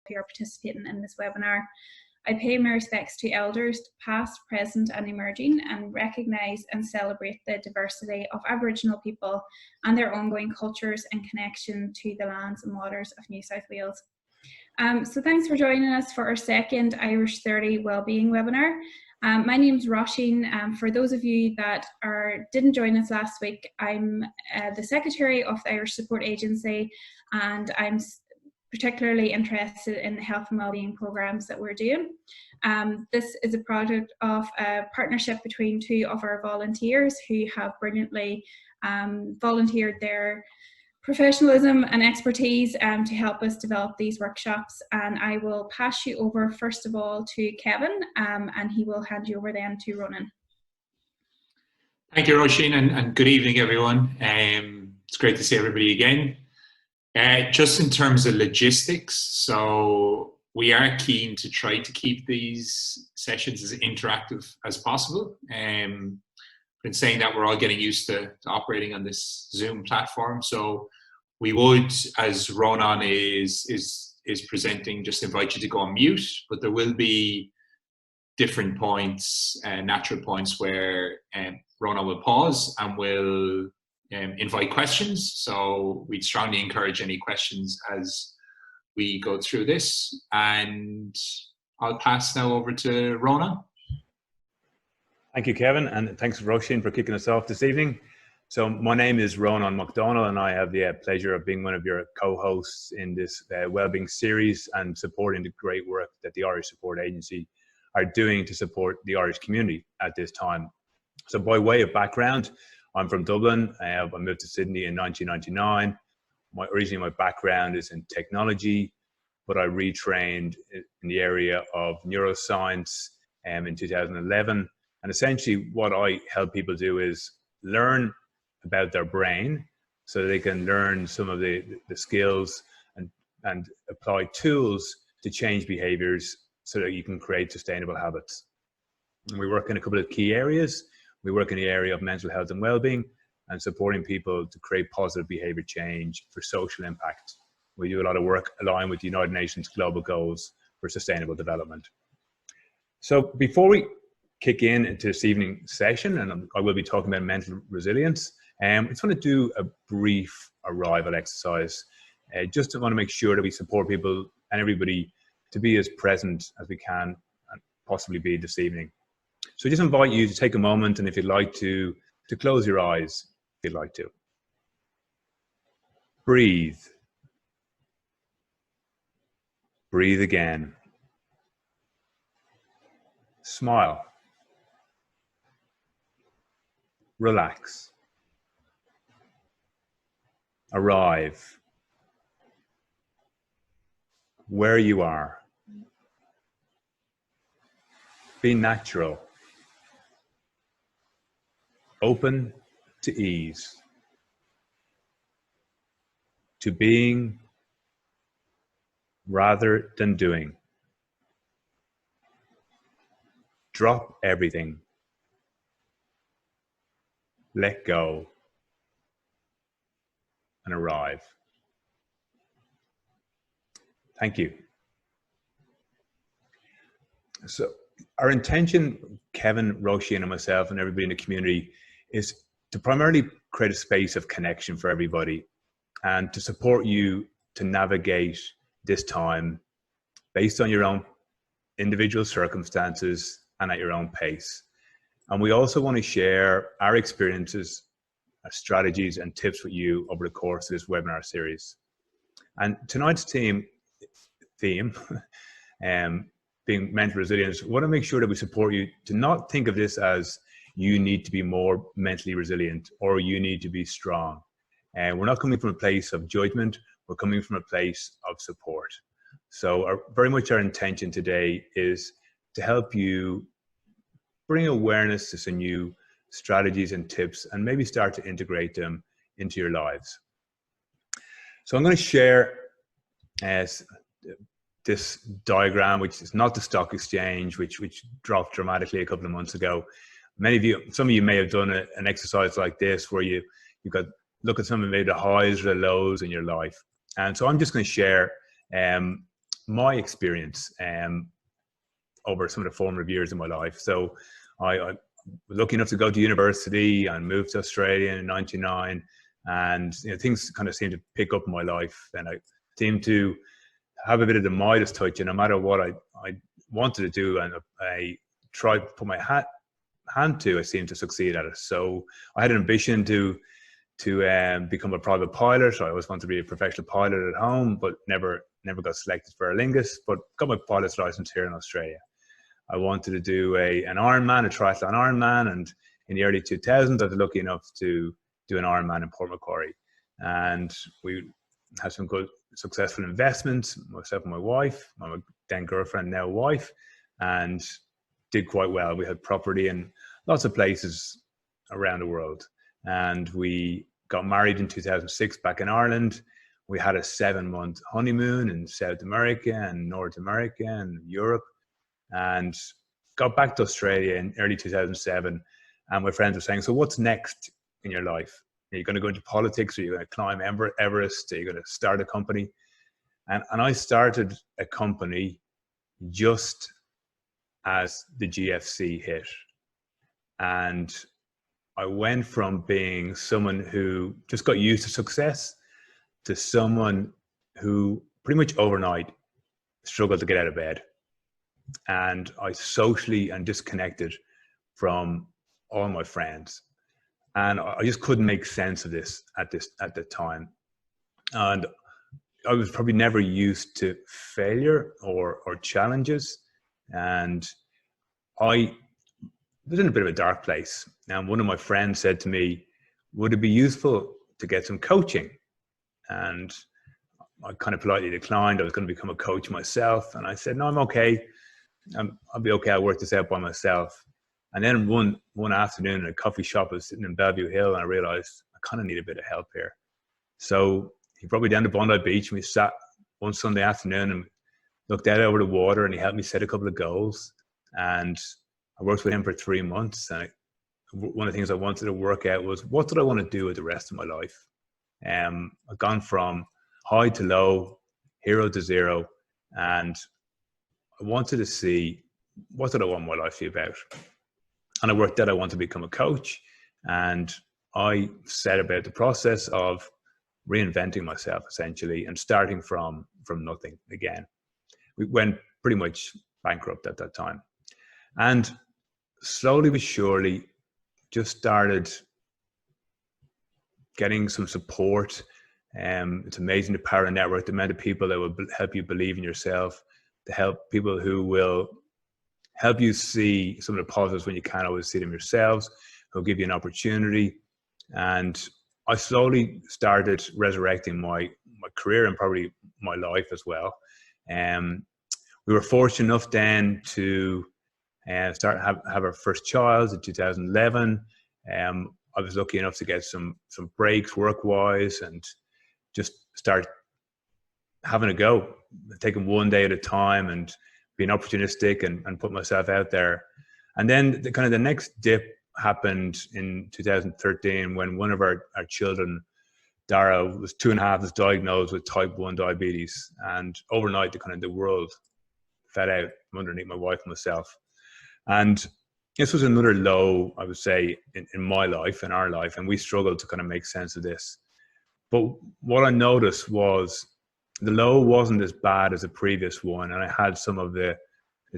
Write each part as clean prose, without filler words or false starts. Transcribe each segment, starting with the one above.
who are participating in this webinar. I pay my respects to elders, past, present and emerging, and recognise and celebrate the diversity of Aboriginal people and their ongoing cultures and connection to the lands and waters of New South Wales. So thanks for joining us for our second Irish 30 Wellbeing webinar. My name is Roisin. For those of you that didn't join us last week, I'm the Secretary of the Irish Support Agency, and I'm particularly interested in the health and wellbeing programs that we're doing. This is a product of a partnership between two of our volunteers who have brilliantly volunteered their professionalism and expertise to help us develop these workshops. And I will pass you over first of all to Kevin, and he will hand you over then to Ronan. Thank you, Roisin, and good evening, everyone. It's great to see everybody again. Just in terms of logistics, so we are keen to try to keep these sessions as interactive as possible. In saying that, we're all getting used to operating on this Zoom platform, so we would, as Ronan is presenting, just invite you to go on mute, but there will be different points, natural points, where Ronan will pause and will invite questions. So we'd strongly encourage any questions as we go through this. And I'll pass now over to Ronan. Thank you, Kevin, and thanks, Roisin, for kicking us off this evening. So my name is Ronan Mac Domhnail, and I have the pleasure of being one of your co-hosts in this Wellbeing series and supporting the great work that the Irish Support Agency are doing to support the Irish community at this time. So by way of background, I'm from Dublin. I moved to Sydney in 1999. Originally, my background is in technology, but I retrained in the area of neuroscience in 2011. And essentially what I help people do is learn about their brain so they can learn some of the skills and apply tools to change behaviors so that you can create sustainable habits. And we work in a couple of key areas. We work in the area of mental health and well-being and supporting people to create positive behavior change for social impact. We do a lot of work aligned with the United Nations Global Goals for Sustainable Development. So before we kick into this evening's session, and I will be talking about mental resilience, I just want to do a brief arrival exercise. Just want to make sure that we support people and everybody to be as present as we can and possibly be this evening. So I just invite you to take a moment, and if you'd like to close your eyes, if you'd like to. Breathe. Breathe again. Smile. Relax. Arrive. Where you are. Be natural. Open to ease. To being rather than doing. Drop everything. Let go and arrive. Thank you. So our intention, Kevin, Roisin, and myself and everybody in the community, is to primarily create a space of connection for everybody and to support you to navigate this time based on your own individual circumstances and at your own pace. And we also want to share our experiences, our strategies and tips with you over the course of this webinar series. And tonight's theme being mental resilience, we want to make sure that we support you to not think of this as you need to be more mentally resilient or you need to be strong. And we're not coming from a place of judgment, we're coming from a place of support. So very much our intention today is to help you bring awareness to some new strategies and tips and maybe start to integrate them into your lives. So I'm going to share this diagram, which is not the stock exchange, which dropped dramatically a couple of months ago. Some of you may have done an exercise like this where you've got look at some of maybe the highs or the lows in your life. And so I'm just going to share my experience over some of the formative years of my life. So I was lucky enough to go to university and move to Australia in '99, and things kind of seemed to pick up in my life, and I seemed to have a bit of the Midas touch, and no matter what I wanted to do and I tried to put my hand to, I seemed to succeed at it. So I had an ambition to become a private pilot. I always wanted to be a professional pilot at home, but never got selected for Aer Lingus, but got my pilot's license here in Australia. I wanted to do an Ironman, a triathlon Ironman, and in the early 2000s I was lucky enough to do an Ironman in Port Macquarie, and we had some good successful investments, myself and my wife, my then girlfriend, now wife, and did quite well. We had property in lots of places around the world, and we got married in 2006 back in Ireland. We had a 7-month honeymoon in South America and North America and Europe, and got back to Australia in early 2007. And my friends were saying, so what's next in your life? Are you going to go into politics? Are you going to climb Everest? Are you going to start a company? And I started a company just as the GFC hit. And I went from being someone who just got used to success to someone who pretty much overnight struggled to get out of bed. And I socially and disconnected from all my friends. And I just couldn't make sense of this at the time. And I was probably never used to failure or challenges. And I was in a bit of a dark place. And one of my friends said to me, would it be useful to get some coaching? And I kind of politely declined. I was going to become a coach myself. And I said, no, I'm okay. I'll be okay. I'll work this out by myself. And then one afternoon in a coffee shop, I was sitting in Bellevue Hill, and I realized I kind of need a bit of help here. So he brought me down to Bondi Beach, and we sat one Sunday afternoon and looked out over the water, and he helped me set a couple of goals. And I worked with him for 3 months. And one of the things I wanted to work out was, what did I want to do with the rest of my life? I've gone from high to low, hero to zero, and I wanted to see, what did I want my life to be about? And I worked out I want to become a coach, and I set about the process of reinventing myself essentially and starting from nothing again. We went pretty much bankrupt at that time, and slowly but surely just started getting some support. It's amazing the power of network, the amount of people that will help you believe in yourself, to help people who will help you see some of the positives when you can't always see them yourselves, who'll give you an opportunity. And I slowly started resurrecting my career and probably my life as well. We were fortunate enough then to start have our first child in 2011. I was lucky enough to get some breaks work-wise and just start having a go, taking one day at a time and being opportunistic and put myself out there. And then the next dip happened in 2013 when one of our children, Dara, was 2.5, was diagnosed with type 1 diabetes. And overnight, the world fell out from underneath my wife and myself. And this was another low, I would say, in my life, in our life, and we struggled to kind of make sense of this. But what I noticed was the low wasn't as bad as the previous one, and I had some of the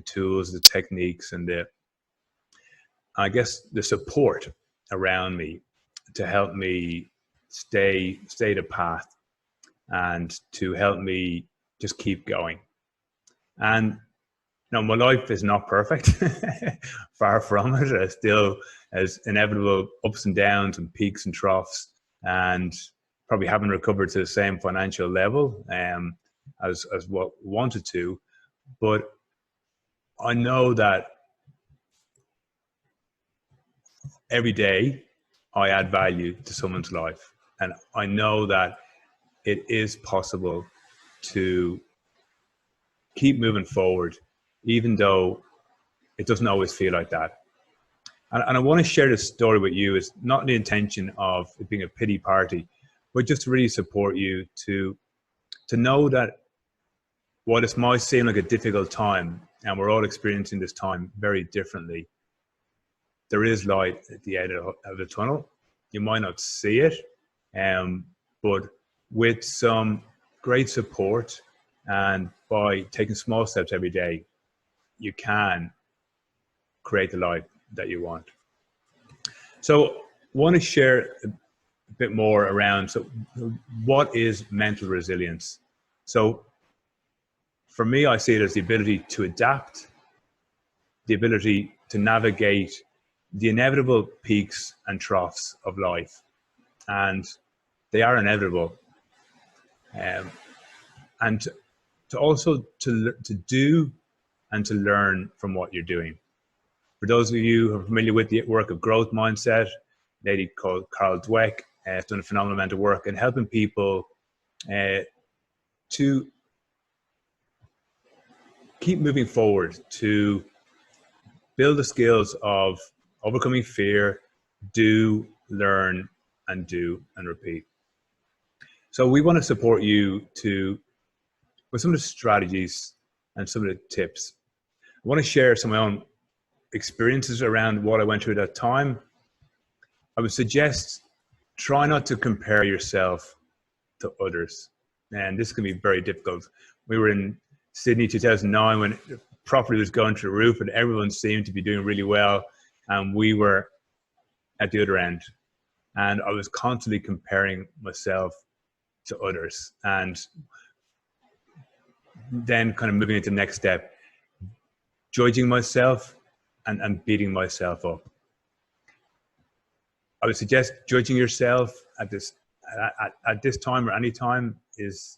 tools, the techniques, and the support around me to help me stay the path and to help me just keep going. And my life is not perfect, far from it. I still has inevitable ups and downs and peaks and troughs, and probably haven't recovered to the same financial level as what we wanted to. But I know that every day I add value to someone's life, and I know that it is possible to keep moving forward, even though it doesn't always feel like that. And I want to share this story with you. It's not the intention of it being a pity party, but just to really support you to know that while this might seem like a difficult time, and we're all experiencing this time very differently, there is light at the end of the tunnel. You might not see it, but with some great support and by taking small steps every day, you can create the life that you want. So I want to share a bit more around what is mental resilience. So for me, I see it as the ability to adapt, the ability to navigate the inevitable peaks and troughs of life. And they are inevitable. And to also to do and to learn from what you're doing. For those of you who are familiar with the work of growth mindset, a lady called Carol Dweck has done a phenomenal amount of work in helping people to keep moving forward, to build the skills of overcoming fear, do, learn, and do and repeat. So we want to support you with some of the strategies and some of the tips. I want to share some of my own experiences around what I went through at that time. I would suggest try not to compare yourself to others. And this can be very difficult. We were in Sydney 2009 when property was going through the roof and everyone seemed to be doing really well. And we were at the other end. And I was constantly comparing myself to others. And then kind of moving into the next step, judging myself and beating myself up. I would suggest judging yourself at this time or any time is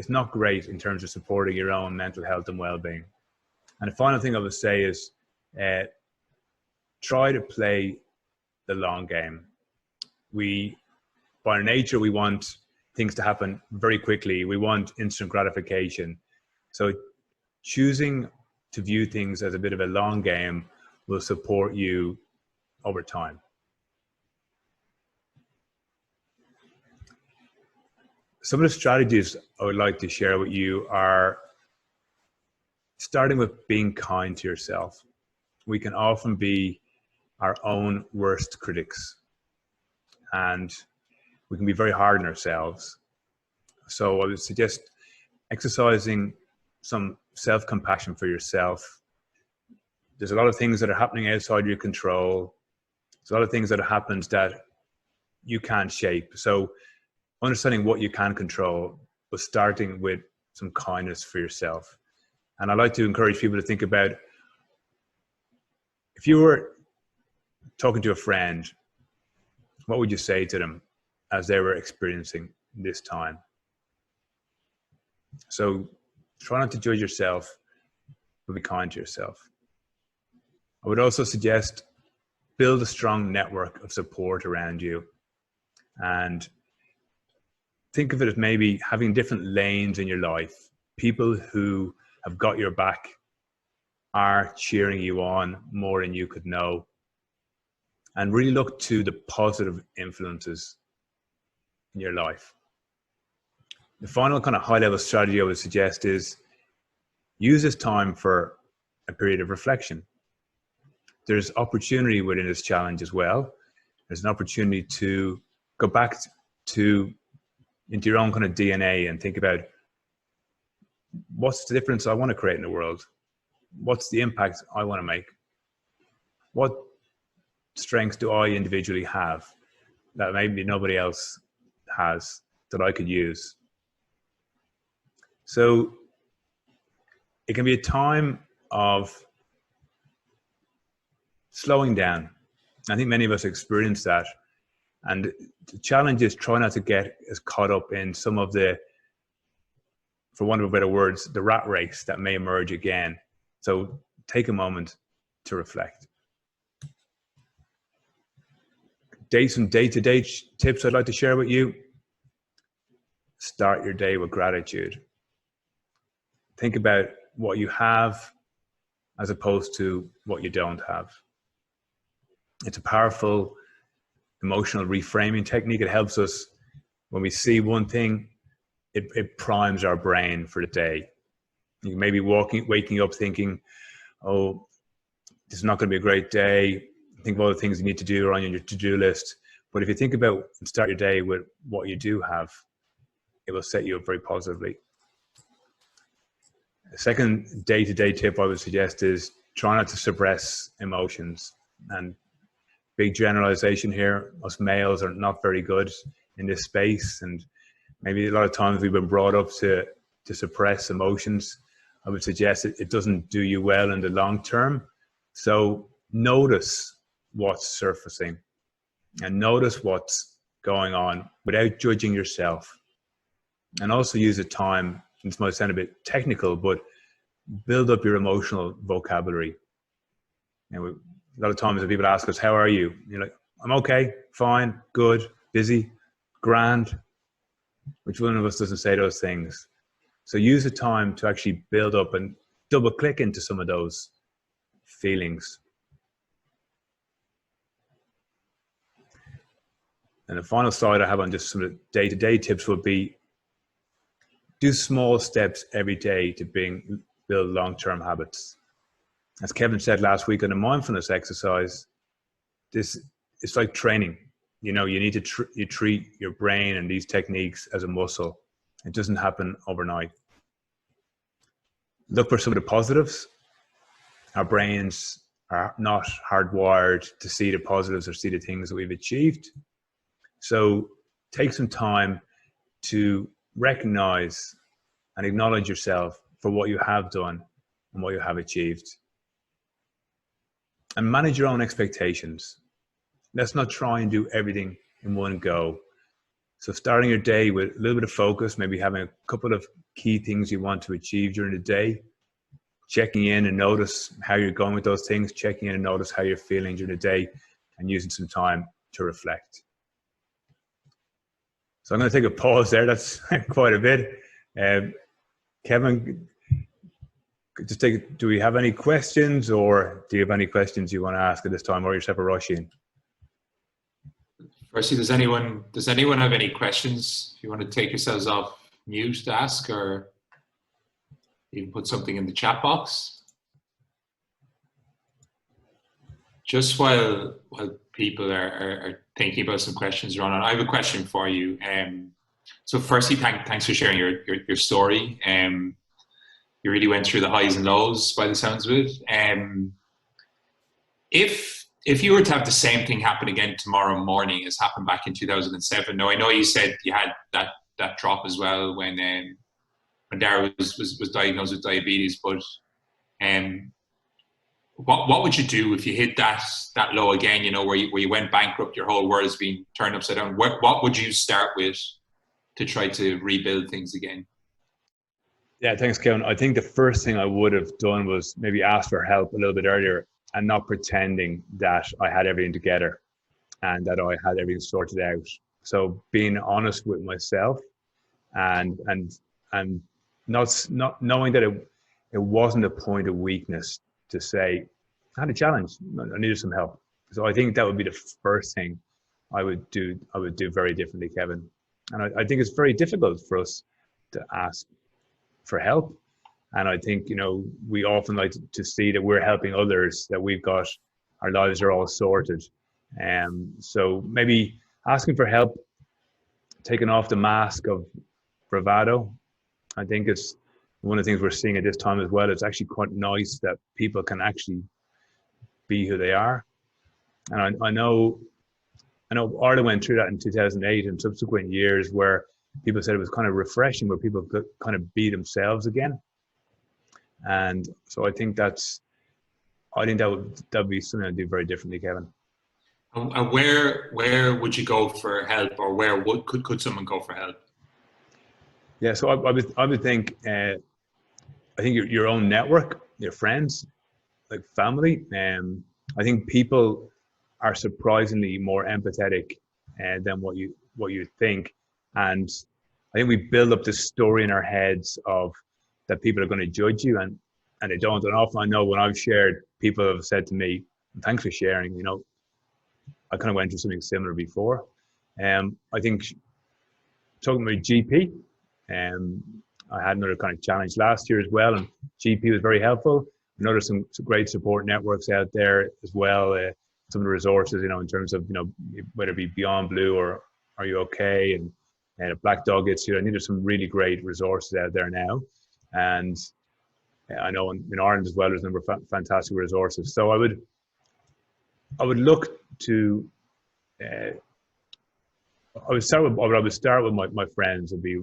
not great in terms of supporting your own mental health and well-being. And the final thing I would say is try to play the long game. By nature, we want things to happen very quickly. We want instant gratification. So choosing to view things as a bit of a long game will support you over time. Some of the strategies I would like to share with you are starting with being kind to yourself. We can often be our own worst critics, and we can be very hard on ourselves. So I would suggest exercising some self-compassion for yourself. There's a lot of things that are happening outside your control. There's a lot of things that happen that you can't shape. So understanding what you can control, but starting with some kindness for yourself. And I like to encourage people to think about, if you were talking to a friend, what would you say to them as they were experiencing this time? So try not to judge yourself, but be kind to yourself. I would also suggest build a strong network of support around you, and think of it as maybe having different lanes in your life. People who have got your back are cheering you on more than you could know. And really look to the positive influences in your life. The final kind of high-level strategy I would suggest is use this time for a period of reflection. There's opportunity within this challenge as well. There's an opportunity to go back into your own kind of DNA and think about, what's the difference I want to create in the world? What's the impact I want to make? What strengths do I individually have that maybe nobody else has that I could use? So it can be a time of slowing down. I think many of us experience that. And the challenge is try not to get as caught up in some of the, for want of better words, the rat race that may emerge again. So take a moment to reflect. Some day-to-day tips I'd like to share with you. Start your day with gratitude. Think about what you have as opposed to what you don't have. It's a powerful emotional reframing technique. It helps us, when we see one thing, it primes our brain for the day. You may be waking up thinking, oh, this is not going to be a great day. Think of all the things you need to do on your to-do list. But if you think about and start your day with what you do have, it will set you up very positively. The second day-to-day tip I would suggest is try not to suppress emotions. And big generalization here, us males are not very good in this space. And maybe a lot of times we've been brought up to suppress emotions. I would suggest it doesn't do you well in the long term. So notice what's surfacing and notice what's going on without judging yourself. And also use the time, this might sound a bit technical, but build up your emotional vocabulary. A lot of times when people ask us, how are you? You're like, I'm okay, fine, good, busy, grand. Which one of us doesn't say those things? So use the time to actually build up and double click into some of those feelings. And the final slide I have on just some of the day-to-day tips would be do small steps every day to build long-term habits. As Kevin said last week on the mindfulness exercise, it's like training. You need to you treat your brain and these techniques as a muscle. It doesn't happen overnight. Look for some of the positives. Our brains are not hardwired to see the positives or see the things that we've achieved. So take some time to recognize and acknowledge yourself for what you have done and what you have achieved. And manage your own expectations. Let's not try and do everything in one go. So starting your day with a little bit of focus, maybe having a couple of key things you want to achieve during the day, checking in and notice how you're going with those things, checking in and notice how you're feeling during the day, and using some time to reflect. So I'm going to take a pause there. That's quite a bit. Kevin, do we have any questions, or do you have any questions you want to ask at this time, or yourself or Roisin? Firstly, does anyone have any questions? If you want to take yourselves off mute to ask, or even put something in the chat box. Just while people are thinking about some questions, Ronan, I have a question for you. So firstly, thanks for sharing your story. You really went through the highs and lows by the sounds of it. If you were to have the same thing happen again tomorrow morning as happened back in 2007, now I know you said you had that drop as well when Dara was diagnosed with diabetes, but what would you do if you hit that low again, where you went bankrupt, your whole world has been turned upside down? What would you start with to try to rebuild things again? Yeah, thanks, Kevin. I think the first thing I would have done was maybe ask for help a little bit earlier and not pretending that I had everything together and that I had everything sorted out. So being honest with myself and not knowing that it wasn't a point of weakness to say, I had a challenge, I needed some help. So I think that would be the first thing I would do very differently, Kevin. And I think it's very difficult for us to ask for help. And I think, we often like to see that we're helping others, that we've got, our lives are all sorted. So maybe asking for help, taking off the mask of bravado. I think it's one of the things we're seeing at this time as well. It's actually quite nice that people can actually be who they are. And I know Ireland went through that in 2008 and subsequent years, where people said it was kind of refreshing, where people could kind of be themselves again. And so I think that would be something I'd do very differently, Kevin. And where would you go for help, or where could someone go for help? Yeah, so I would think I think your own network, your friends, like family. I think people are surprisingly more empathetic than what you think, and I think we build up this story in our heads of that people are going to judge you, and they don't. And often I know when I've shared, people have said to me, "Thanks for sharing." I kind of went through something similar before. I think talking about GP, I had another kind of challenge last year as well, and GP was very helpful. I know there's some great support networks out there as well. Some of the resources, in terms of, whether it be Beyond Blue or Are You Okay, and Black Dog Institute. I think there's some really great resources out there now. And I know in Ireland as well, there's a number of fantastic resources. So I would look to, I would start with my friends. Would be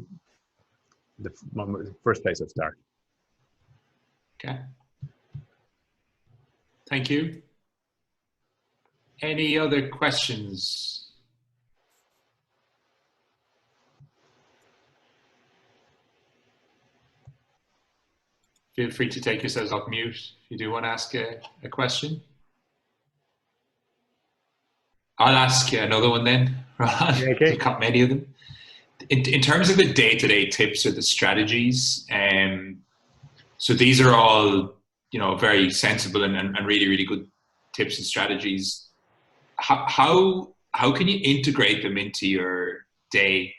the first place I'd start. Okay. Thank you. Any other questions? Feel free to take yourselves off mute if you do want to ask a question. I'll ask you another one then, Ronan. Yeah, okay. You've got many of them. In terms of the day-to-day tips or the strategies, so these are all, very sensible and really, really good tips and strategies. How can you integrate them into your day?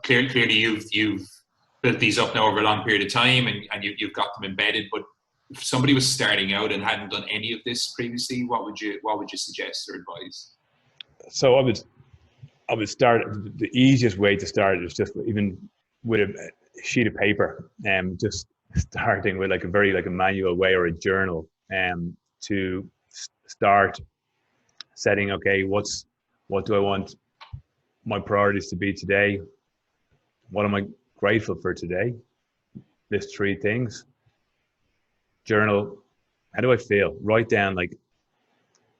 Clearly you've built these up now over a long period of time, and you've got them embedded. But if somebody was starting out and hadn't done any of this previously, what would you suggest or advise? So I would start. The easiest way to start is just even with a sheet of paper, just starting with a manual way, or a journal, to start setting. Okay, what do I want my priorities to be today? What am I grateful for today? List 3 things. Journal. How do I feel? Write down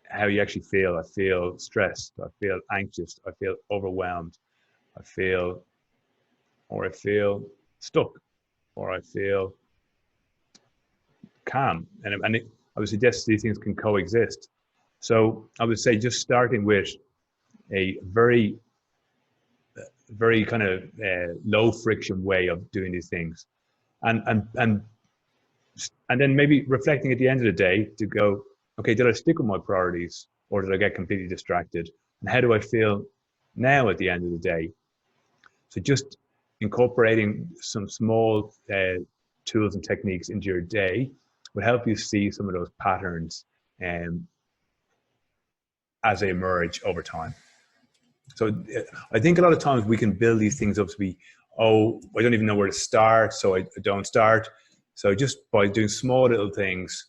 how you actually feel. I feel stressed. I feel anxious. I feel overwhelmed. I feel stuck, or I feel calm. And I would suggest these things can coexist. So I would say just starting with a very kind of low friction way of doing these things, and then maybe reflecting at the end of the day to go, okay, did I stick with my priorities, or did I get completely distracted? And how do I feel now at the end of the day? So just incorporating some small tools and techniques into your day will help you see some of those patterns as they emerge over time. So I think a lot of times we can build these things up to be, I don't even know where to start, so I don't start. So just by doing small little things,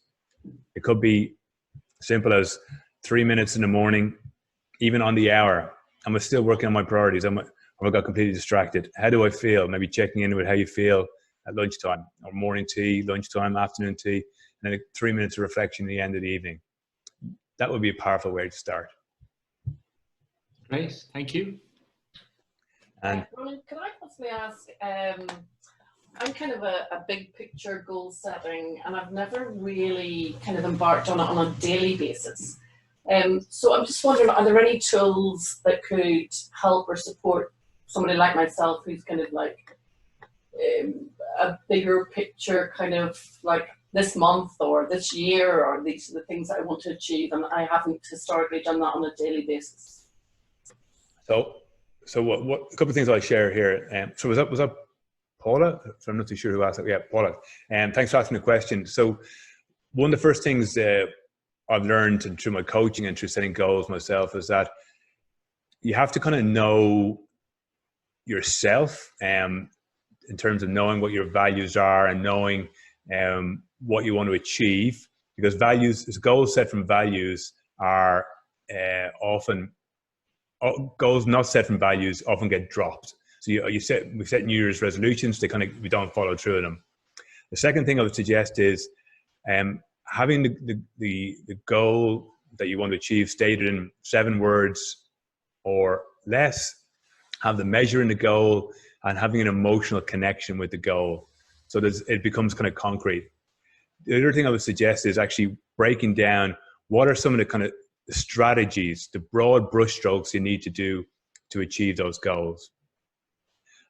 it could be simple as 3 minutes in the morning, even on the hour. I'm still working on my priorities. I got completely distracted. How do I feel? Maybe checking in with how you feel at lunchtime, or morning tea, lunchtime, afternoon tea, and then 3 minutes of reflection at the end of the evening. That would be a powerful way to start. Great, thank you. And Ronan, can I possibly ask, I'm kind of a big picture goal setting, and I've never really kind of embarked on it on a daily basis. So I'm just wondering, are there any tools that could help or support somebody like myself who's kind of a bigger picture, kind of this month or this year, or these are the things that I want to achieve, and I haven't historically done that on a daily basis? So what a couple of things I'll share here. So was that Paula? So I'm not too sure who asked that. Yeah, Paula. Thanks for asking the question. So one of the first things I've learned through my coaching and through setting goals myself is that you have to kind of know yourself in terms of knowing what your values are and knowing what you want to achieve, because goals set from values are often goals not set from values often get dropped. So we set New Year's resolutions, we don't follow through with them. The second thing I would suggest is having the goal that you want to achieve stated in 7 words or less, have the measure in the goal, and having an emotional connection with the goal, so that it becomes kind of concrete. The other thing I would suggest is actually breaking down what are some of the kind of strategies, the broad brushstrokes you need to do to achieve those goals.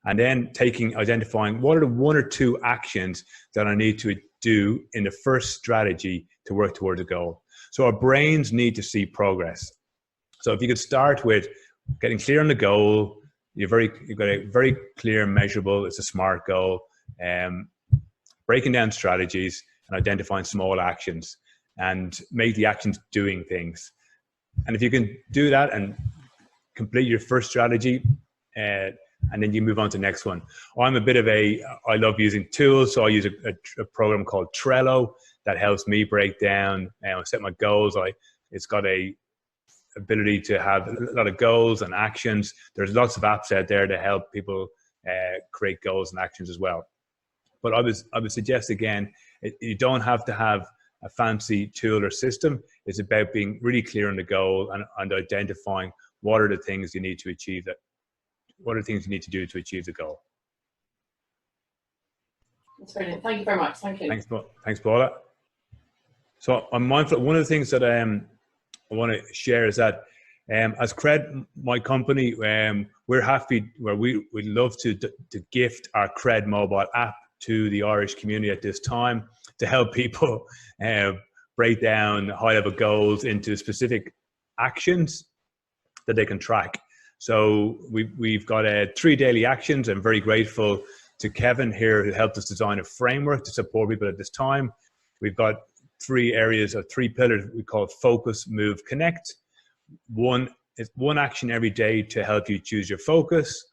And then identifying what are the 1 or 2 actions that I need to do in the first strategy to work towards a goal. So our brains need to see progress. So if you could start with getting clear on the goal, you've got a very clear, measurable, it's a SMART goal, breaking down strategies and identifying small actions and make the actions doing things. And if you can do that and complete your first strategy, and then you move on to the next one. I love using tools, so I use a program called Trello that helps me break down and set my goals. It's got a ability to have a lot of goals and actions. There's lots of apps out there to help people create goals and actions as well. But I would suggest again, you don't have to have a fancy tool or system. It's about being really clear on the goal and identifying what are the things you need to achieve that. What are the things you need to do to achieve the goal? That's brilliant. Thank you very much. Thank you. Thanks, Paula. So I'm mindful. One of the things that I want to share is that as Cred, my company, we're happy where we'd love to gift our Cred mobile app to the Irish community at this time to help people break down high-level goals into specific actions that they can track. So we've got 3 daily actions. I'm very grateful to Kevin here who helped us design a framework to support people at this time. We've got 3 areas or 3 pillars we call focus, move, connect. One is one action every day to help you choose your focus.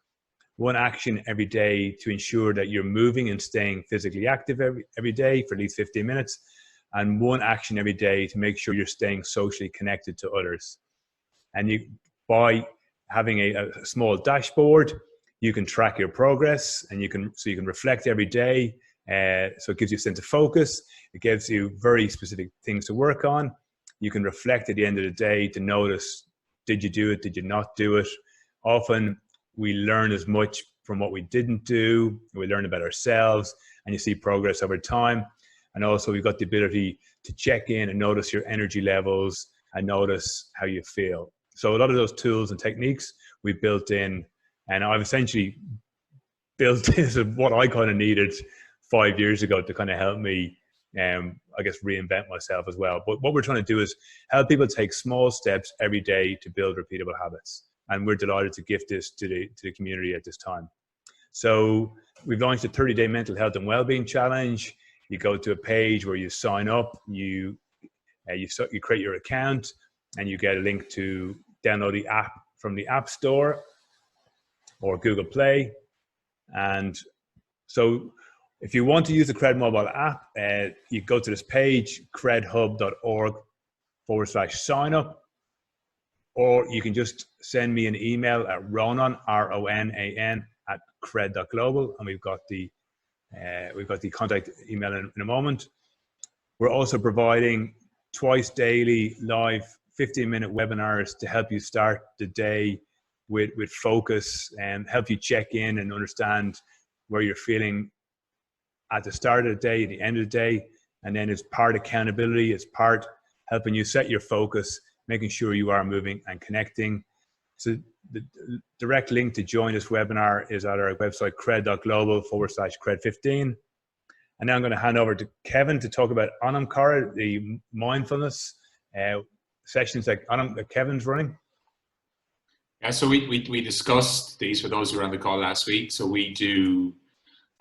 One action every day to ensure that you're moving and staying physically active every day for at least 15 minutes. And one action every day to make sure you're staying socially connected to others. And by having a small dashboard, you can track your progress, and you can reflect every day. So it gives you a sense of focus. It gives you very specific things to work on. You can reflect at the end of the day to notice, did you do it? Did you not do it? Often we learn as much from what we didn't do. We learn about ourselves, and you see progress over time. And also we've got the ability to check in and notice your energy levels and notice how you feel. So a lot of those tools and techniques we built in, and I've essentially built this of what I kind of needed 5 years ago to kind of help me, I guess, reinvent myself as well. But what we're trying to do is help people take small steps every day to build repeatable habits. And we're delighted to gift this to the community at this time. So we've launched a 30-day mental health and wellbeing challenge. You go to a page where you sign up, you create your account, and you get a link to download the app from the App Store or Google Play. And so if you want to use the Cred mobile app, you go to this page, credhub.org/sign up, or you can just send me an email at Ronan, RONAN, @cred.global, and we've got the contact email in a moment. We're also providing twice daily live 15-minute webinars to help you start the day with focus and help you check in and understand where you're feeling at the start of the day, at the end of the day. And then it's part accountability, it's part helping you set your focus, making sure you are moving and connecting. So the direct link to join this webinar is at our website, cred.global/cred15. And now I'm going to hand over to Kevin to talk about Anamkara, the mindfulness sessions that Kevin's running. Yeah, so we discussed these for those who were on the call last week. So we do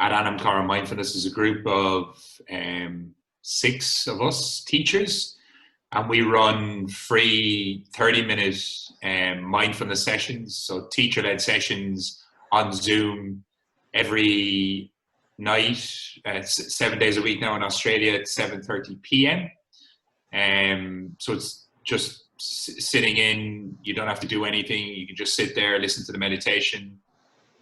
at Anamkara Mindfulness as a group of 6 of us teachers, and we run free 30-minute mindfulness sessions, so teacher-led sessions on Zoom every night, 7 days a week now in Australia at 7:30 p.m. So it's just sitting in, you don't have to do anything, you can just sit there, listen to the meditation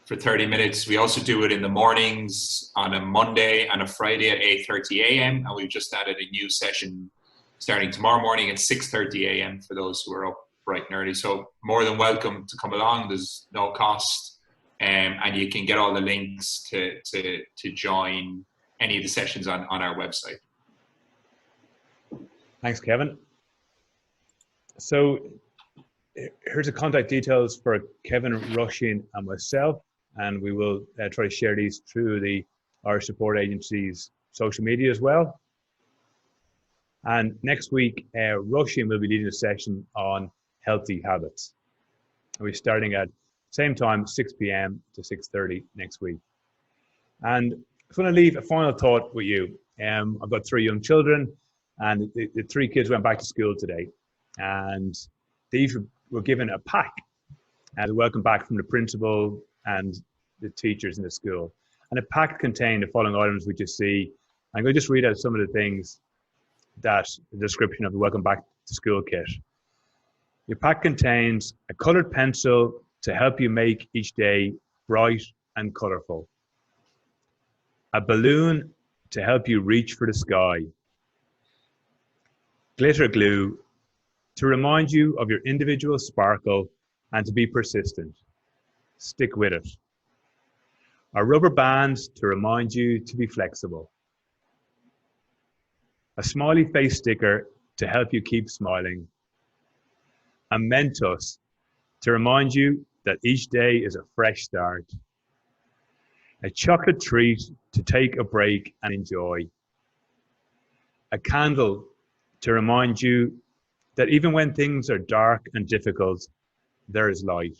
for 30 minutes. We also do it in the mornings on a Monday and a Friday at 8:30 a.m. and we've just added a new session starting tomorrow morning at 6:30 a.m. for those who are up bright and early. So more than welcome to come along. There's no cost, and you can get all the links to join any of the sessions on our website. Thanks, Kevin. So here's the contact details for Kevin, Roisin, and myself, and we will try to share these through the Irish Support Agency's social media as well. And next week, Roisin will be leading a session on healthy habits. And we're starting at Same time, 6 p.m. to 6:30 next week. And I just want to leave a final thought with you. I've got 3 young children, and the 3 kids went back to school today. And these were given a pack as a welcome back from the principal and the teachers in the school. And the pack contained the following items we just see. I'm going to just read out some of the things that the description of the welcome back to school kit. Your pack contains a colored pencil to help you make each day bright and colorful, a balloon to help you reach for the sky, glitter glue to remind you of your individual sparkle and to be persistent. Stick with it. A rubber band to remind you to be flexible. A smiley face sticker to help you keep smiling. A Mentos to remind you that each day is a fresh start. A chocolate treat to take a break and enjoy. A candle to remind you that even when things are dark and difficult, there is light.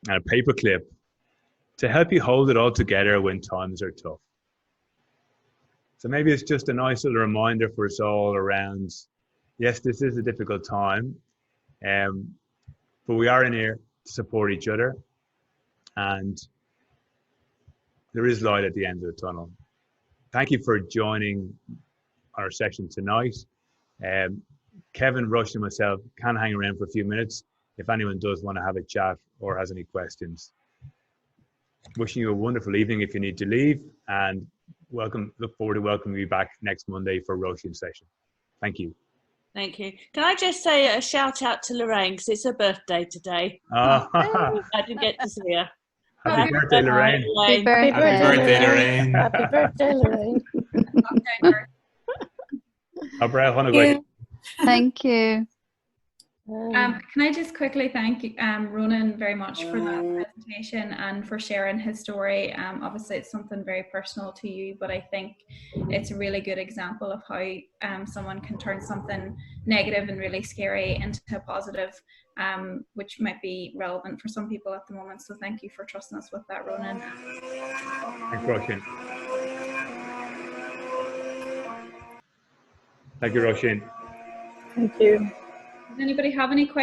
And a paper clip to help you hold it all together when times are tough. So maybe it's just a nice little reminder for us all around, yes, this is a difficult time, but we are in here to support each other, and there is light at the end of the tunnel. Thank you for joining our session tonight. Kevin, Rush, and myself can hang around for a few minutes if anyone does want to have a chat or has any questions. Wishing you a wonderful evening if you need to leave, and look forward to welcoming you back next Monday for Roshan's session. Thank you. Thank you. Can I just say a shout out to Lorraine, because it's her birthday today. I didn't get to see her. Happy birthday, Lorraine. Lorraine. Happy birthday, Lorraine. Happy birthday, Lorraine. Thank you. Can I just quickly thank Ronan very much for that presentation and for sharing his story. Obviously it's something very personal to you, but I think it's a really good example of how someone can turn something negative and really scary into a positive, which might be relevant for some people at the moment. So thank you for trusting us with that, Ronan. Thanks, Roshan. Thank you, Roshan. Thank you. Does anybody have any questions?